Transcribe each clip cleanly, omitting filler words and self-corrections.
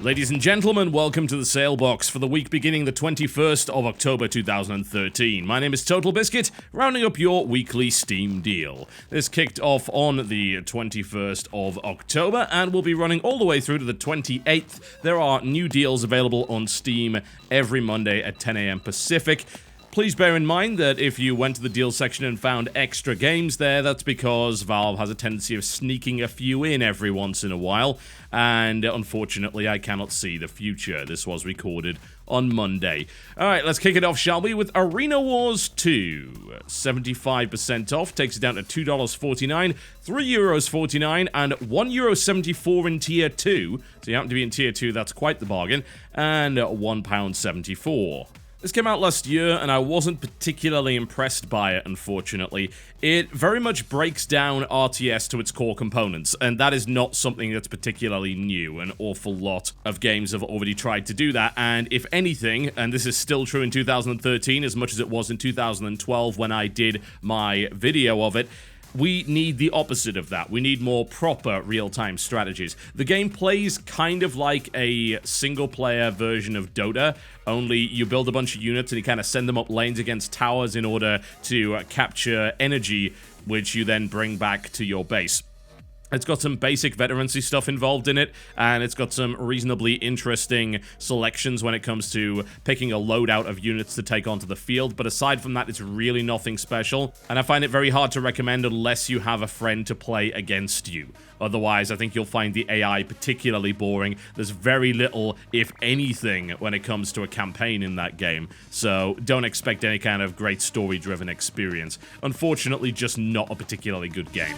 Ladies and gentlemen, welcome to the Salebox for the week beginning the 21st of October 2013. My name is TotalBiscuit, rounding up your weekly Steam deal. This kicked off on the 21st of October and will be running all the way through to the 28th. There are new deals available on Steam every Monday at 10 a.m. Pacific. Please bear in mind that if you went to the deals section and found extra games there, that's because Valve has a tendency of sneaking a few in every once in a while, and unfortunately I cannot see the future. This was recorded on Monday. Alright, let's kick it off, shall we, with Arena Wars 2. 75% off, takes it down to $2.49, €3.49, and €1.74 in Tier 2. So you happen to be in Tier 2, that's quite the bargain, and £1.74. This came out last year, and I wasn't particularly impressed by it, unfortunately. It very much breaks down RTS to its core components, and that is not something that's particularly new. An awful lot of games have already tried to do that, and if anything, and this is still true in 2013 as much as it was in 2012 when I did my video of it, we need the opposite of that. We need more proper real-time strategies. The game plays kind of like a single-player version of Dota, only you build a bunch of units and you kind of send them up lanes against towers in order to capture energy, which you then bring back to your base. It's got some basic veterancy stuff involved in it, and it's got some reasonably interesting selections when it comes to picking a loadout of units to take onto the field, but aside from that, it's really nothing special, and I find it very hard to recommend unless you have a friend to play against you. Otherwise, I think you'll find the AI particularly boring. There's very little, if anything, when it comes to a campaign in that game, so don't expect any kind of great story-driven experience. Unfortunately, just not a particularly good game.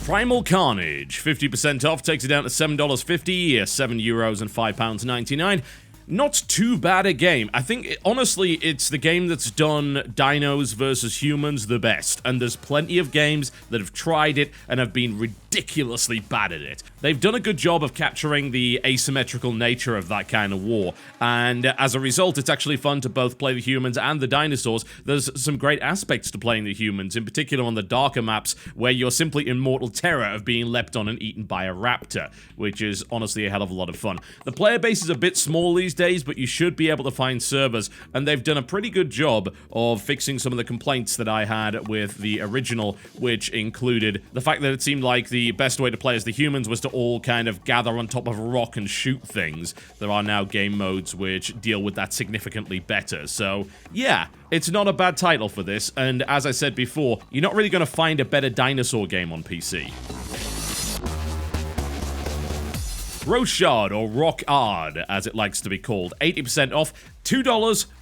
Primal Carnage, 50% off, takes it down to $7.50, €7 and £5.99. Not too bad a game. I think, honestly, it's the game that's done dinos versus humans the best, and there's plenty of games that have tried it and have been ridiculously bad at it. They've done a good job of capturing the asymmetrical nature of that kind of war, and as a result, it's actually fun to both play the humans and the dinosaurs. There's some great aspects to playing the humans, in particular on the darker maps, where you're simply in mortal terror of being leapt on and eaten by a raptor, which is honestly a hell of a lot of fun. The player base is a bit small these days, but you should be able to find servers, and they've done a pretty good job of fixing some of the complaints that I had with the original, which included the fact that it seemed like the best way to play as the humans was to all kind of gather on top of a rock and shoot things. There are now game modes which deal with that significantly better, so yeah, it's not a bad title for this, and as I said before, you're not really going to find a better dinosaur game on PC. Rochard, or Rochard, as it likes to be called, 80% off, $2,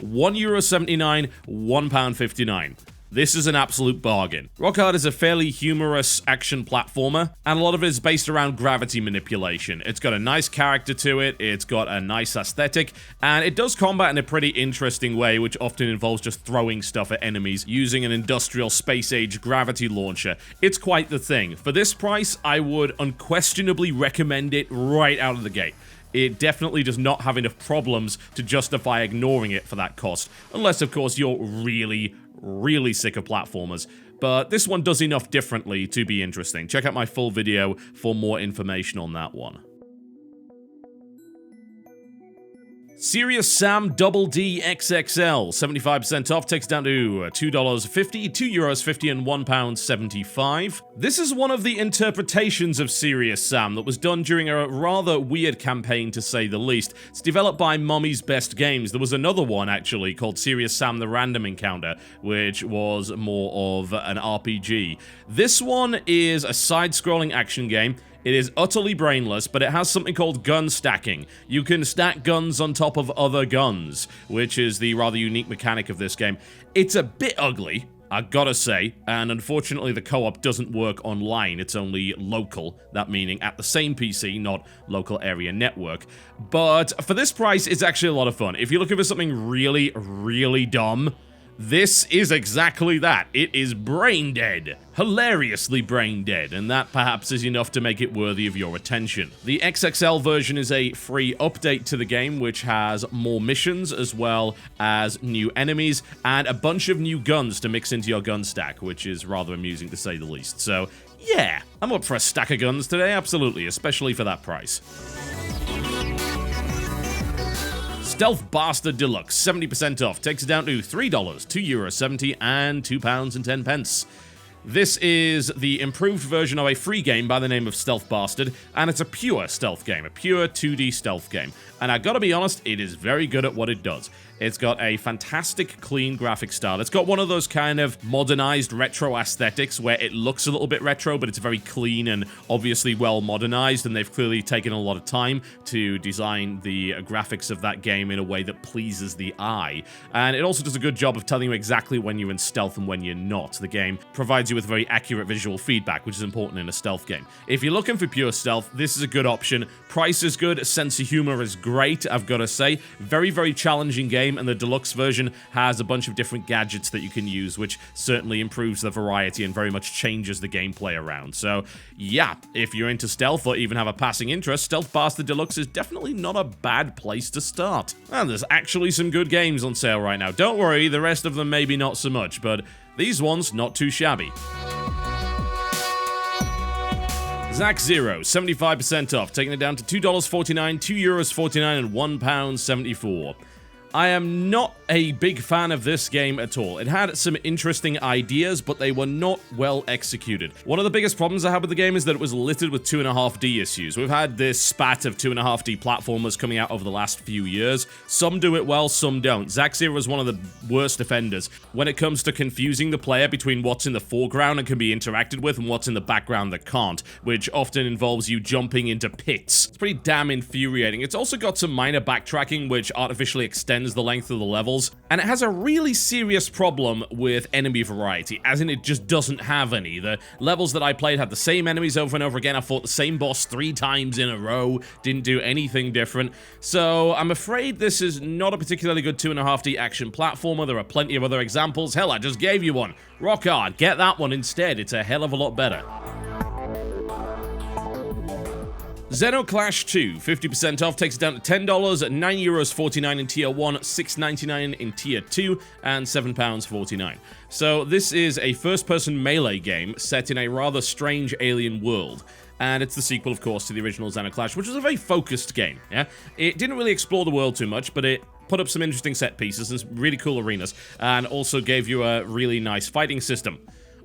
€1.79, £1.59. This is an absolute bargain. Rochard is a fairly humorous action platformer, and a lot of it is based around gravity manipulation. It's got a nice character to it, it's got a nice aesthetic, and it does combat in a pretty interesting way, which often involves just throwing stuff at enemies using an industrial space-age gravity launcher. It's quite the thing. For this price, I would unquestionably recommend it right out of the gate. It definitely does not have enough problems to justify ignoring it for that cost, unless, of course, you're really sick of platformers. But this one does enough differently to be interesting. Check out my full video for more information on that one. Serious Sam Double D XXL, 75% off, takes down to $2.50, €2.50 and £1.75. This is one of the interpretations of Serious Sam that was done during a rather weird campaign, to say the least. It's developed by Mommy's Best Games. There was another one, actually, called Serious Sam the Random Encounter, which was more of an RPG. This one is a side-scrolling action game. It is utterly brainless, but it has something called gun stacking. You can stack guns on top of other guns, which is the rather unique mechanic of this game. It's a bit ugly, I gotta say, and unfortunately the co-op doesn't work online, it's only local, that meaning at the same PC, not local area network. But for this price, it's actually a lot of fun. If you're looking for something really dumb, this is exactly that. It is brain dead. Hilariously brain dead, and that perhaps is enough to make it worthy of your attention. The XXL version is a free update to the game, which has more missions as well as new enemies, and a bunch of new guns to mix into your gun stack, which is rather amusing to say the least. So Yeah, I'm up for a stack of guns today, absolutely, especially for that price. Stealth Bastard Deluxe, 70% off, takes it down to $3, €2.70, and £2.10. This is the improved version of a free game by the name of Stealth Bastard, and it's a pure stealth game, a pure 2D stealth game. And I gotta be honest, it is very good at what it does. It's got a fantastic, clean graphic style. It's got one of those kind of modernized retro aesthetics where it looks a little bit retro, but it's very clean and obviously well modernized, and they've clearly taken a lot of time to design the graphics of that game in a way that pleases the eye. And it also does a good job of telling you exactly when you're in stealth and when you're not. The game provides you with very accurate visual feedback, which is important in a stealth game. If you're looking for pure stealth, this is a good option. Price is good, sense of humor is great, I've got to say. Very, very challenging game, and the deluxe version has a bunch of different gadgets that you can use, which certainly improves the variety and very much changes the gameplay around. So, yeah, if you're into stealth or even have a passing interest, Stealth Bastard Deluxe is definitely not a bad place to start. And there's actually some good games on sale right now. Don't worry, the rest of them maybe not so much, but these ones not too shabby. Zack Zero, 75% off, taking it down to $2.49, €2.49, and £1.74. I am not a big fan of this game at all. It had some interesting ideas, but they were not well executed. One of the biggest problems I had with the game is that it was littered with 2.5D issues. We've had this spat of 2.5D platformers coming out over the last few years. Some do it well, some don't. Zack Zero is one of the worst offenders when it comes to confusing the player between what's in the foreground and can be interacted with and what's in the background that can't, which often involves you jumping into pits. It's pretty damn infuriating. It's also got some minor backtracking, which artificially extends the length of the levels, and it has a really serious problem with enemy variety, as in it just doesn't have any. The levels that I played had the same enemies over and over again. I fought the same boss 3 times in a row, didn't do anything different. So I'm afraid this is not a particularly good 2.5D action platformer. There are plenty of other examples. Hell, I just gave you one. Rochard, get that one instead. It's a hell of a lot better. Zeno Clash 2, 50% off, takes it down to $10, €9.49 in Tier 1, $6.99 in Tier 2, and £7.49. So this is a first-person melee game set in a rather strange alien world. And it's the sequel, of course, to the original Zeno Clash, which was a very focused game, yeah? It didn't really explore the world too much, but it put up some interesting set pieces and some really cool arenas, and also gave you a really nice fighting system.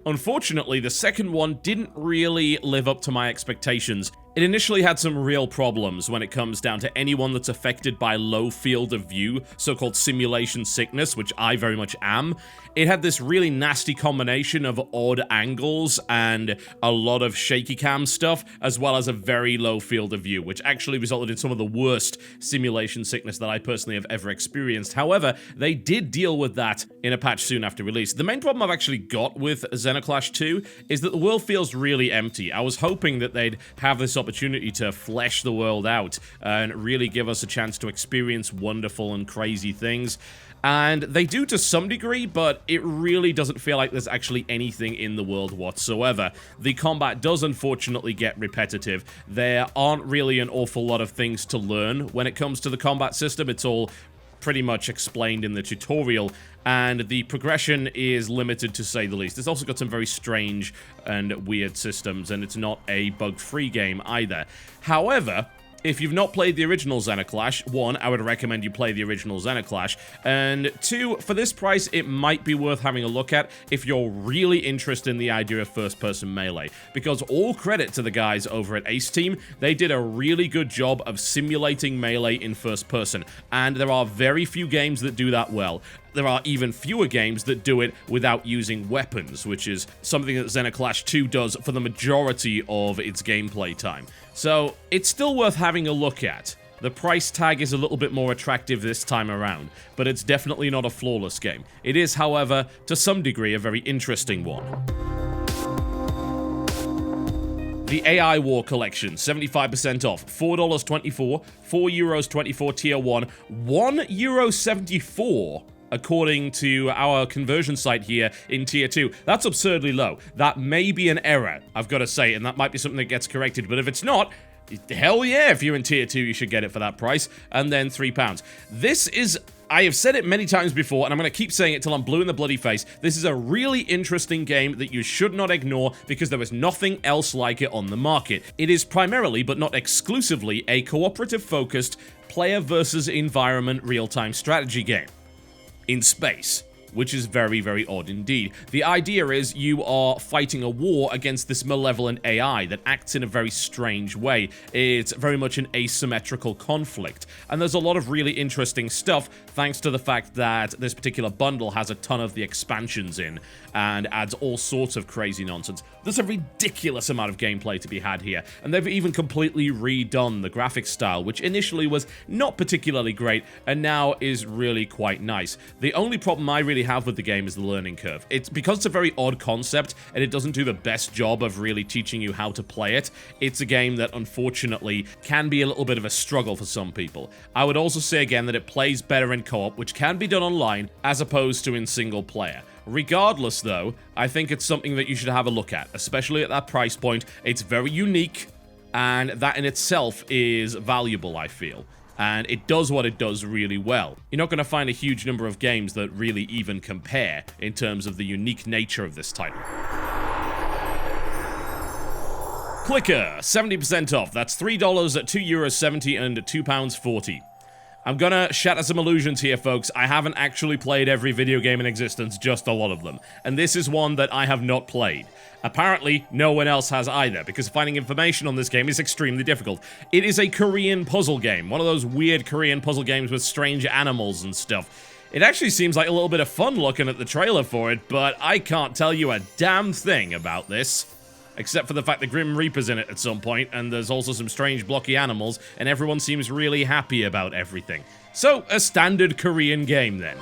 Unfortunately, the second one didn't really live up to my expectations. It initially had some real problems when it comes down to anyone that's affected by low field of view, so-called simulation sickness, which I very much am. It had this really nasty combination of odd angles and a lot of shaky cam stuff, as well as a very low field of view, which actually resulted in some of the worst simulation sickness that I personally have ever experienced. However, they did deal with that in a patch soon after release. The main problem I've actually got with Zeno Clash 2 is that the world feels really empty. I was hoping that they'd have this opportunity to flesh the world out and really give us a chance to experience wonderful and crazy things. And they do to some degree, but it really doesn't feel like there's actually anything in the world whatsoever. The combat does unfortunately get repetitive. There aren't really an awful lot of things to learn when it comes to the combat system. It's all pretty much explained in the tutorial, and the progression is limited to say the least. It's also got some very strange and weird systems, and it's not a bug-free game either. However, if you've not played the original Zeno Clash, 1, I would recommend you play the original Zeno Clash, and 2, for this price, it might be worth having a look at if you're really interested in the idea of first-person melee, because all credit to the guys over at Ace Team, they did a really good job of simulating melee in first person, and there are very few games that do that well. There are even fewer games that do it without using weapons, which is something that Zeno Clash 2 does for the majority of its gameplay time. So, it's still worth having a look at. The price tag is a little bit more attractive this time around, but it's definitely not a flawless game. It is, however, to some degree, a very interesting one. The AI War Collection, 75% off, $4.24, €4.24 Tier 1, €1.74 according to our conversion site here in Tier 2. That's absurdly low. That may be an error, I've got to say, and that might be something that gets corrected, but if it's not, Hell yeah, if you're in tier 2, you should get it for that price. And then £3. This is... I have said it many times before, and I'm going to keep saying it till I'm blue in the bloody face. This is a really interesting game that you should not ignore because there is nothing else like it on the market. It is primarily, but not exclusively, a cooperative-focused player versus environment real-time strategy game in space, which is very, very odd indeed. The idea is you are fighting a war against this malevolent AI that acts in a very strange way. It's very much an asymmetrical conflict, and there's a lot of really interesting stuff thanks to the fact that this particular bundle has a ton of the expansions in and adds all sorts of crazy nonsense. There's a ridiculous amount of gameplay to be had here, and they've even completely redone the graphics style, which initially was not particularly great and now is really quite nice. The only problem I really have with the game is the learning curve. It's because it's a very odd concept and it doesn't do the best job of really teaching you how to play it. It's a game that unfortunately can be a little bit of a struggle for some people. I would also say again that it plays better in co-op, which can be done online as opposed to in single player. Regardless though, I think it's something that you should have a look at, especially at that price point. It's very unique and that in itself is valuable, I feel. And it does what it does really well. You're not going to find a huge number of games that really even compare in terms of the unique nature of this title. Clickr, 70% off. That's $3 at €2.70 and £2.40. I'm gonna shatter some illusions here, folks. I haven't actually played every video game in existence, just a lot of them. And this is one that I have not played. Apparently, no one else has either, because finding information on this game is extremely difficult. It is a Korean puzzle game, one of those weird Korean puzzle games with strange animals and stuff. It actually seems like a little bit of fun looking at the trailer for it, but I can't tell you a damn thing about this. Except for the fact that Grim Reaper's in it at some point, and there's also some strange blocky animals, and everyone seems really happy about everything. So, a standard Korean game then.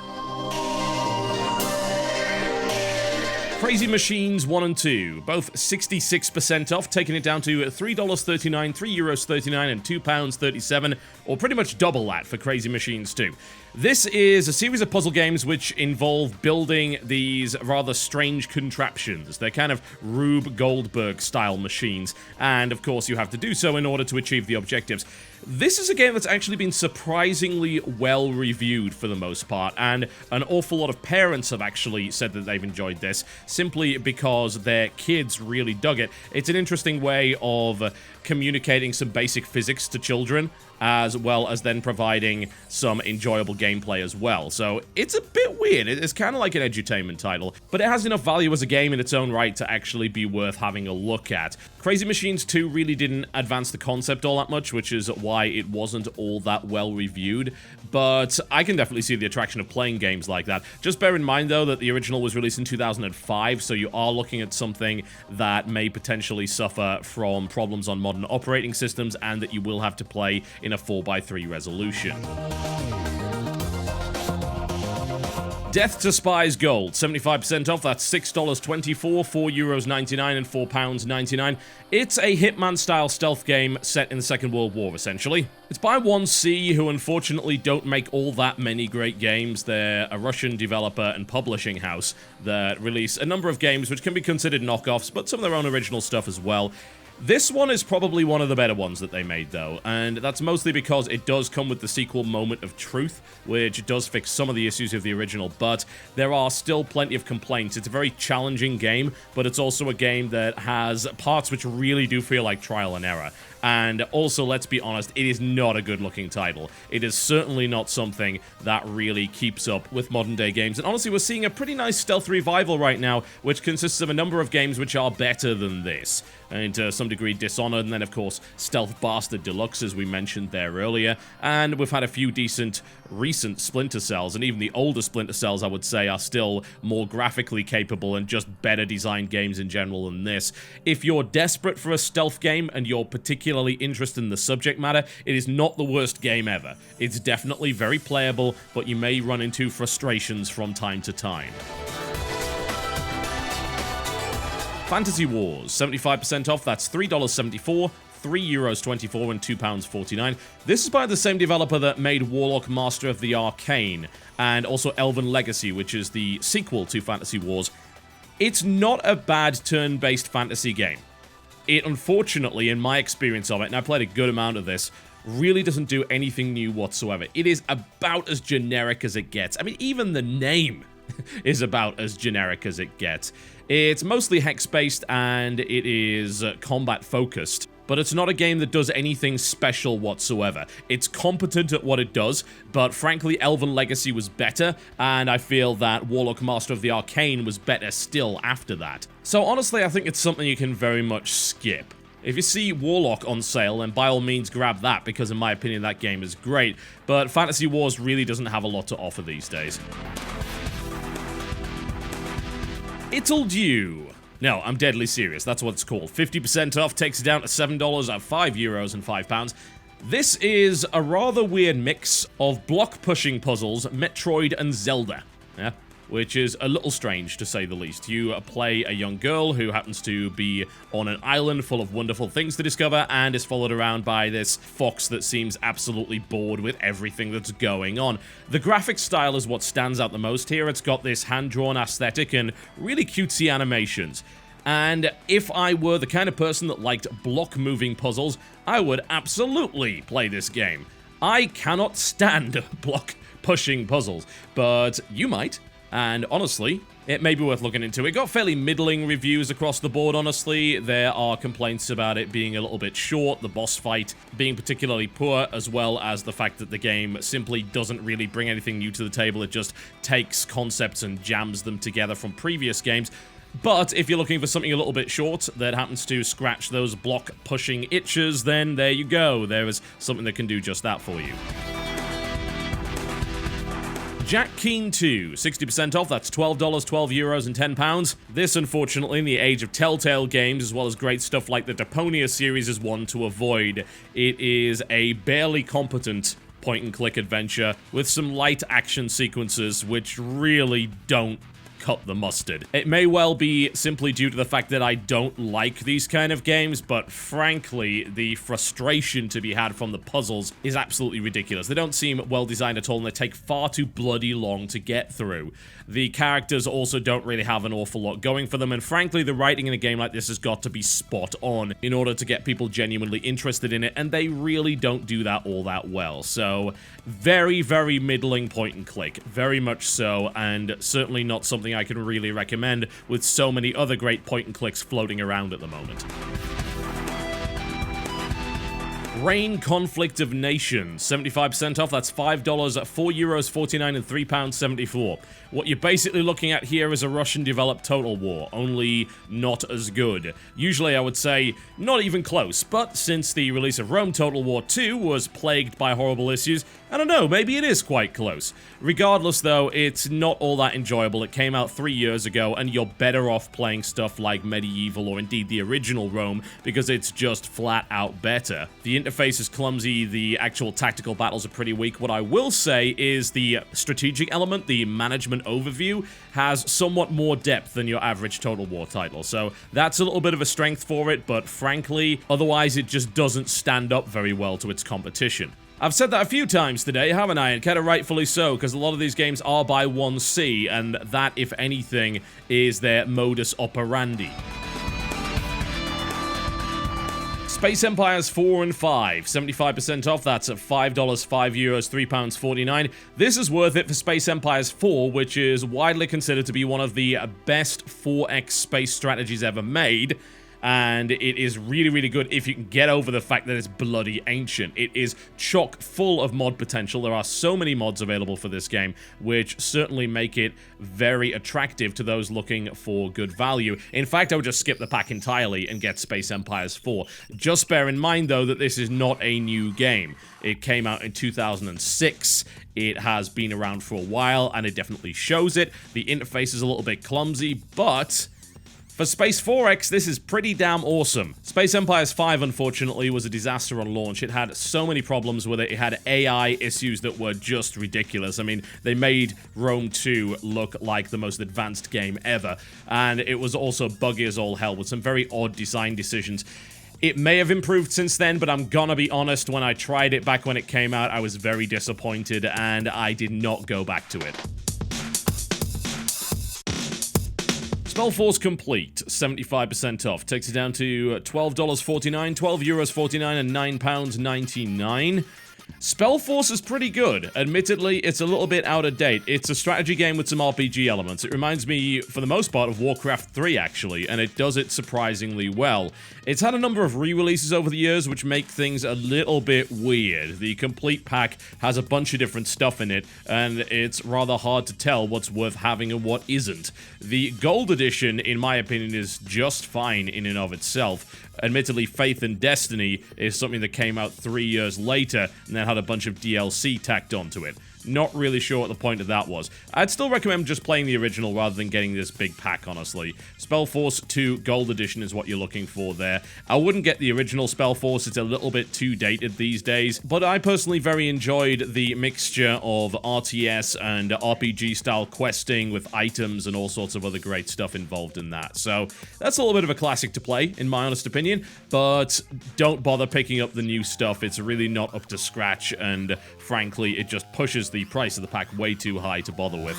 Crazy Machines 1 and 2, both 66% off, taking it down to $3.39, €3.39 and £2.37, or pretty much double that for Crazy Machines 2. This is a series of puzzle games which involve building these rather strange contraptions. They're kind of Rube Goldberg-style machines, and of course you have to do so in order to achieve the objectives. This is a game that's actually been surprisingly well reviewed for the most part, and an awful lot of parents have actually said that they've enjoyed this, simply because their kids really dug it. It's an interesting way of communicating some basic physics to children, as well as then providing some enjoyable gameplay as well. So it's a bit weird. It's kind of like an edutainment title, but it has enough value as a game in its own right to actually be worth having a look at. Crazy Machines 2 really didn't advance the concept all that much, which is why it wasn't all that well reviewed, but I can definitely see the attraction of playing games like that. Just bear in mind, though, that the original was released in 2005, so you are looking at something that may potentially suffer from problems on modern operating systems, and that you will have to play in a 4:3 resolution. Death to Spies Gold, 75% off, that's $6.24, €4.99 and £4.99. It's a Hitman-style stealth game set in the Second World War, essentially. It's by 1C, who unfortunately don't make all that many great games. They're a Russian developer and publishing house that release a number of games which can be considered knockoffs, but some of their own original stuff as well. This one is probably one of the better ones that they made, though, and that's mostly because it does come with the sequel Moment of Truth, which does fix some of the issues of the original, but there are still plenty of complaints. It's a very challenging game, but it's also a game that has parts which really do feel like trial and error. And also, let's be honest, it is not a good-looking title. It is certainly not something that really keeps up with modern-day games. And honestly, we're seeing a pretty nice stealth revival right now, which consists of a number of games which are better than this. And to some degree, Dishonored, and then, of course, Stealth Bastard Deluxe, as we mentioned there earlier. And we've had a few decent recent Splinter Cells, and even the older Splinter Cells, I would say, are still more graphically capable and just better designed games in general than this. If you're desperate for a stealth game and you're particularly interested in the subject matter, it is not the worst game ever. It's definitely very playable, but you may run into frustrations from time to time. Fantasy Wars, 75% off, that's $3.74, €3.24 and £2.49. This is by the same developer that made Warlock Master of the Arcane, and also Elven Legacy, which is the sequel to Fantasy Wars. It's not a bad turn-based fantasy game. it unfortunately, in my experience of it, and I played a good amount of this, really doesn't do anything new whatsoever. It is about as generic as it gets. I mean, even the name is about as generic as it gets. It's mostly hex-based and it is combat-focused, but it's not a game that does anything special whatsoever. It's competent at what it does, but frankly, Elven Legacy was better, and I feel that Warlock Master of the Arcane was better still after that. So honestly, I think it's something you can very much skip. If you see Warlock on sale, then by all means grab that, because in my opinion that game is great, but Fantasy Wars really doesn't have a lot to offer these days. Ittle Dew. No, I'm deadly serious, that's what it's called. 50% off, takes it down to $7 at €5 and £5. This is a rather weird mix of block-pushing puzzles, Metroid and Zelda. Yeah? Which is a little strange, to say the least. You play a young girl who happens to be on an island full of wonderful things to discover and is followed around by this fox that seems absolutely bored with everything that's going on. The graphic style is what stands out the most here. It's got this hand-drawn aesthetic and really cutesy animations. And if I were the kind of person that liked block-moving puzzles, I would absolutely play this game. I cannot stand block-pushing puzzles, but you might. And honestly, it may be worth looking into. It got fairly middling reviews across the board, honestly. There are complaints about it being a little bit short, the boss fight being particularly poor, as well as the fact that the game simply doesn't really bring anything new to the table. It just takes concepts and jams them together from previous games. But if you're looking for something a little bit short that happens to scratch those block-pushing itches, then there you go. There is something that can do just that for you. Jack Keane 2, 60% off, that's $12, €12 and £10. This, unfortunately, in the age of Telltale games, as well as great stuff like the Deponia series, is one to avoid. It is a barely competent point-and-click adventure with some light action sequences which really don't cut the mustard. It may well be simply due to the fact that I don't like these kind of games, but frankly, the frustration to be had from the puzzles is absolutely ridiculous. They don't seem well designed at all, and they take far too bloody long to get through. The characters also don't really have an awful lot going for them, and frankly, the writing in a game like this has got to be spot on in order to get people genuinely interested in it, and they really don't do that all that well. So, very, very middling point and click. Very much so, and certainly not something I can really recommend with so many other great point and clicks floating around at the moment. Rain Conflict of Nations, 75% off, that's $5 at €4.49 and £3.74. What you're basically looking at here is a Russian-developed Total War, only not as good. Usually I would say not even close, but since the release of Rome Total War 2 was plagued by horrible issues, I don't know, maybe it is quite close. Regardless though, it's not all that enjoyable. It came out 3 years ago, and you're better off playing stuff like Medieval or indeed the original Rome, because it's just flat out better. The interface is clumsy, the actual tactical battles are pretty weak. What I will say is the strategic element, the management overview, has somewhat more depth than your average Total War title, so that's a little bit of a strength for it, but frankly, otherwise it just doesn't stand up very well to its competition. I've said that a few times today, haven't I? And kind of rightfully so, because a lot of these games are by 1C, and that, if anything, is their modus operandi. Space Empires 4 and 5, 75% off, that's at $5, €5, £3.49. This is worth it for Space Empires 4, which is widely considered to be one of the best 4X space strategies ever made. And it is really, really good if you can get over the fact that it's bloody ancient. It is chock full of mod potential. There are so many mods available for this game, which certainly make it very attractive to those looking for good value. In fact, I would just skip the pack entirely and get Space Empires 4. Just bear in mind, though, that this is not a new game. It came out in 2006. It has been around for a while, and it definitely shows it. The interface is a little bit clumsy, but for Space 4X, this is pretty damn awesome. Space Empires 5, unfortunately, was a disaster on launch. It had so many problems with it. It had AI issues that were just ridiculous. I mean, they made Rome 2 look like the most advanced game ever, and it was also buggy as all hell with some very odd design decisions. It may have improved since then, but I'm gonna be honest, when I tried it back when it came out, I was very disappointed, and I did not go back to it. Spellforce Complete, 75% off. Takes it down to $12.49, €12.49, and £9.99. Spellforce is pretty good. Admittedly, it's a little bit out of date. It's a strategy game with some RPG elements. It reminds me, for the most part, of Warcraft 3, actually, and it does it surprisingly well. It's had a number of re-releases over the years, which make things a little bit weird. The Complete pack has a bunch of different stuff in it, and it's rather hard to tell what's worth having and what isn't. The Gold Edition, in my opinion, is just fine in and of itself. Admittedly, Faith and Destiny is something that came out 3 years later and then had a bunch of DLC tacked onto it. Not really sure what the point of that was. I'd still recommend just playing the original rather than getting this big pack, honestly. Spellforce 2 Gold Edition is what you're looking for there. I wouldn't get the original Spellforce, it's a little bit too dated these days, but I personally very enjoyed the mixture of RTS and RPG-style questing with items and all sorts of other great stuff involved in that. So that's a little bit of a classic to play, in my honest opinion, but don't bother picking up the new stuff. It's really not up to scratch, and frankly, it just pushes the price of the pack way too high to bother with.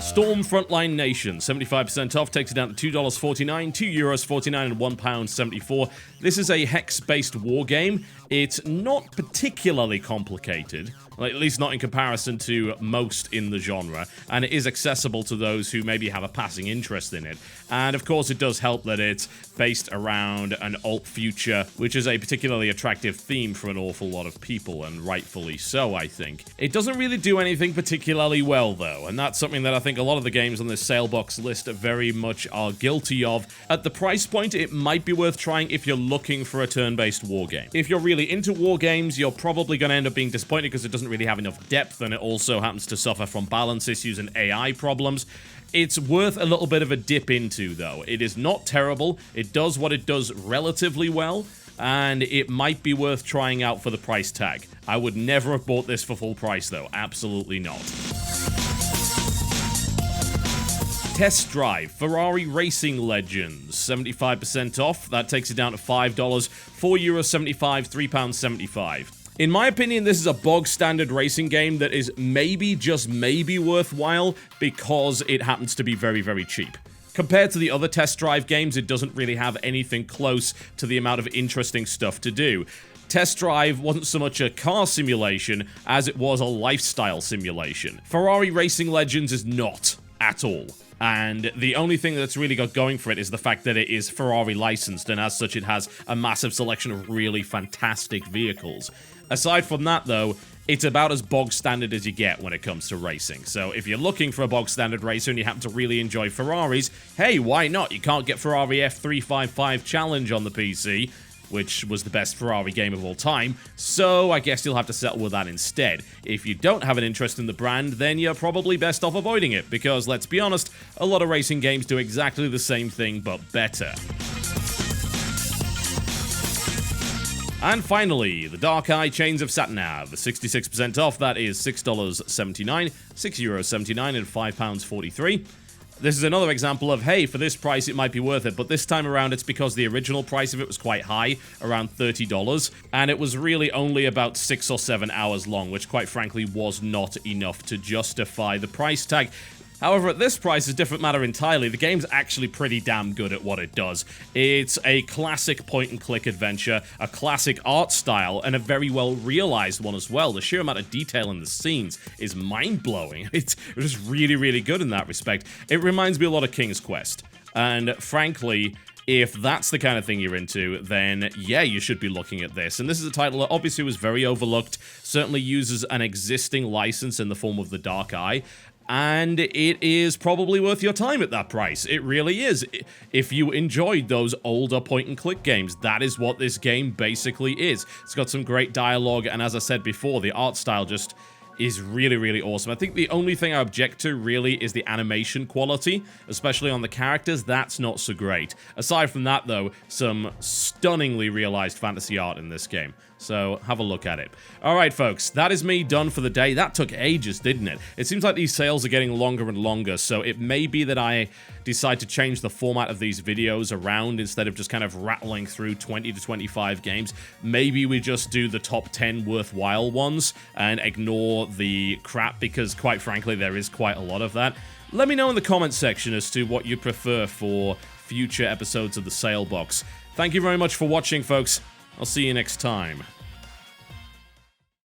Storm Frontline Nation, 75% off, takes it down to $2.49, €2.49, and £1.74. This is a hex-based war game. It's not particularly complicated, at least not in comparison to most in the genre, and it is accessible to those who maybe have a passing interest in it. And of course, it does help that it's based around an alt future, which is a particularly attractive theme for an awful lot of people, and rightfully so, I think. It doesn't really do anything particularly well, though, and that's something that I think a lot of the games on this Salebox list very much are guilty of. At the price point, it might be worth trying if you're looking for a turn-based war game. If you're really into war games, you're probably going to end up being disappointed because it doesn't really have enough depth, and it also happens to suffer from balance issues and AI problems. It's worth a little bit of a dip into, though. It is not terrible, it does what it does relatively well, and it might be worth trying out for the price tag. I would never have bought this for full price, though. Absolutely not. Test Drive, Ferrari Racing Legends, 75% off. That takes it down to $5, €4.75, £3.75. In my opinion, this is a bog-standard racing game that is maybe, just maybe, worthwhile because it happens to be very, very cheap. Compared to the other Test Drive games, it doesn't really have anything close to the amount of interesting stuff to do. Test Drive wasn't so much a car simulation as it was a lifestyle simulation. Ferrari Racing Legends is not at all. And the only thing that's really got going for it is the fact that it is Ferrari licensed, and as such it has a massive selection of really fantastic vehicles. Aside from that, though, it's about as bog standard as you get when it comes to racing. So if you're looking for a bog standard racer and you happen to really enjoy Ferraris, hey, why not? You can't get Ferrari F355 Challenge on the PC, which was the best Ferrari game of all time, so I guess you'll have to settle with that instead. If you don't have an interest in the brand, then you're probably best off avoiding it, because let's be honest, a lot of racing games do exactly the same thing, but better. And finally, the Dark Eye Chains of Satinav, 66% off. That is $6.79, €6.79, and £5.43. This is another example of, hey, for this price it might be worth it, but this time around it's because the original price of it was quite high, around $30, and it was really only about 6 or 7 hours long, which quite frankly was not enough to justify the price tag. However, at this price, it's a different matter entirely. The game's actually pretty damn good at what it does. It's a classic point-and-click adventure, a classic art style, and a very well-realized one as well. The sheer amount of detail in the scenes is mind-blowing. It's just really, really good in that respect. It reminds me a lot of King's Quest. And frankly, if that's the kind of thing you're into, then yeah, you should be looking at this. And this is a title that obviously was very overlooked, certainly uses an existing license in the form of the Dark Eye, and it is probably worth your time at that price. It really is. If you enjoyed those older point-and-click games, that is what this game basically is. It's got some great dialogue, and as I said before, the art style just is really, really awesome. I think the only thing I object to, really, is the animation quality, especially on the characters. That's not so great. Aside from that, though, some stunningly realized fantasy art in this game. So have a look at it. Alright, folks, that is me done for the day. That took ages, didn't it? It seems like these sales are getting longer and longer, so it may be that I decide to change the format of these videos around instead of just kind of rattling through 20 to 25 games. Maybe we just do the top 10 worthwhile ones and ignore for the crap, because quite frankly, there is quite a lot of that. Let me know in the comments section as to what you prefer for future episodes of the Salebox. Thank you very much for watching, folks. I'll see you next time.